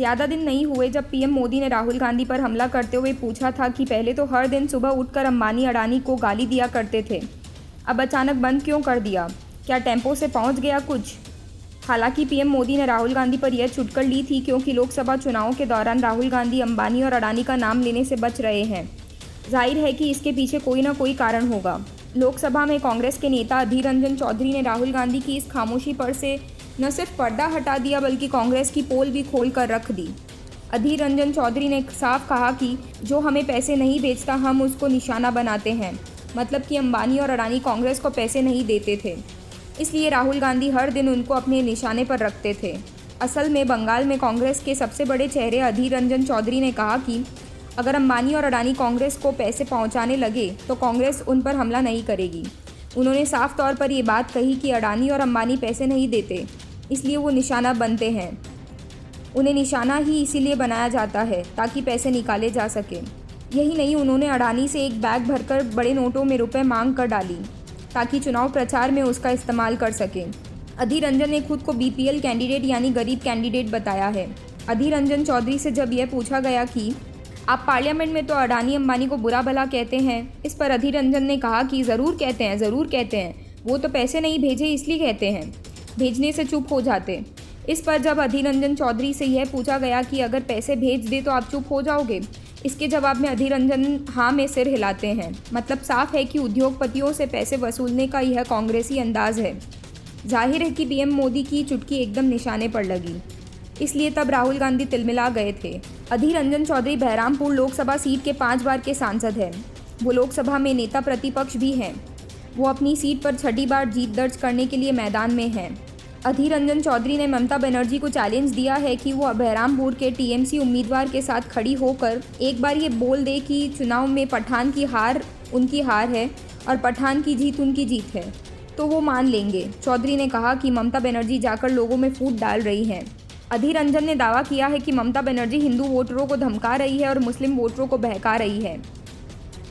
ज़्यादा दिन नहीं हुए जब पीएम मोदी ने राहुल गांधी पर हमला करते हुए पूछा था कि पहले तो हर दिन सुबह उठकर अंबानी अडानी को गाली दिया करते थे, अब अचानक बंद क्यों कर दिया, क्या टेम्पो से पहुंच गया कुछ। हालांकि पीएम मोदी ने राहुल गांधी पर यह चुटकुले ली थी क्योंकि लोकसभा चुनावों के दौरान राहुल गांधी अंबानी और अडानी का नाम लेने से बच रहे हैं। जाहिर है कि इसके पीछे कोई ना कोई कारण होगा। लोकसभा में कांग्रेस के नेता अधीर रंजन चौधरी ने राहुल गांधी की इस खामोशी पर से न सिर्फ पर्दा हटा दिया बल्कि कांग्रेस की पोल भी खोल कर रख दी। अधीर रंजन चौधरी ने साफ कहा कि जो हमें पैसे नहीं भेजता हम उसको निशाना बनाते हैं, मतलब कि अंबानी और अडानी कांग्रेस को पैसे नहीं देते थे, इसलिए राहुल गांधी हर दिन उनको अपने निशाने पर रखते थे। असल में बंगाल में कांग्रेस के सबसे बड़े चेहरे अधीर रंजन चौधरी ने कहा कि अगर अंबानी और अडानी कांग्रेस को पैसे पहुंचाने लगे तो कांग्रेस उन पर हमला नहीं करेगी। उन्होंने साफ तौर पर ये बात कही कि अडानी और अंबानी पैसे नहीं देते, इसलिए वो निशाना बनते हैं। उन्हें निशाना ही इसीलिए बनाया जाता है ताकि पैसे निकाले जा सके। यही नहीं, उन्होंने अडानी से एक बैग भरकर बड़े नोटों में रुपए मांग कर डाली ताकि चुनाव प्रचार में उसका इस्तेमाल कर सकें। अधीर रंजन ने खुद को बीपीएल कैंडिडेट यानी गरीब कैंडिडेट बताया है। अधीर रंजन चौधरी से जब यह पूछा गया कि आप पार्लियामेंट में तो अडानी अंबानी को बुरा भला कहते हैं, इस पर अधीर रंजन ने कहा कि ज़रूर कहते हैं, वो तो पैसे नहीं भेजे इसलिए कहते हैं, भेजने से चुप हो जाते। इस पर जब अधीर रंजन चौधरी से यह पूछा गया कि अगर पैसे भेज दे तो आप चुप हो जाओगे, इसके जवाब में अधीर रंजन हाँ में सिर हिलाते हैं। मतलब साफ है कि उद्योगपतियों से पैसे वसूलने का यह कांग्रेसी अंदाज है। जाहिर है कि पीएम मोदी की चुटकी एकदम निशाने पर लगी, इसलिए तब राहुल गांधी तिलमिला गए थे। अधीर रंजन चौधरी बहरामपुर लोकसभा सीट के 5 बार के सांसद हैं। वो लोकसभा में नेता प्रतिपक्ष भी हैं। वो अपनी सीट पर 6ठी बार जीत दर्ज करने के लिए मैदान में हैं। अधीर रंजन चौधरी ने ममता बनर्जी को चैलेंज दिया है कि वो बहरामपुर के टीएमसी उम्मीदवार के साथ खड़ी होकर एक बार ये बोल दे कि चुनाव में पठान की हार उनकी हार है और पठान की जीत उनकी जीत है, तो वो मान लेंगे। चौधरी ने कहा कि ममता बनर्जी जाकर लोगों में फूट डाल रही हैं। अधीर रंजन ने दावा किया है कि ममता बनर्जी हिंदू वोटरों को धमका रही है और मुस्लिम वोटरों को बहका रही है।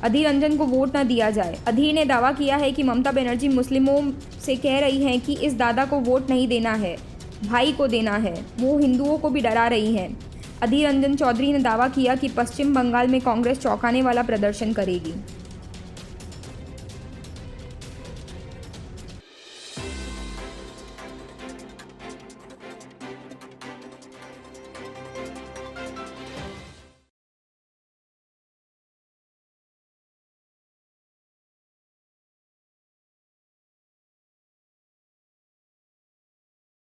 अधीर रंजन को वोट न दिया जाए। अधीर ने दावा किया है कि ममता बनर्जी मुस्लिमों से कह रही हैं कि इस दादा को वोट नहीं देना है, भाई को देना है। वो हिंदुओं को भी डरा रही हैं। अधीर रंजन चौधरी ने दावा किया कि पश्चिम बंगाल में कांग्रेस चौंकाने वाला प्रदर्शन करेगी।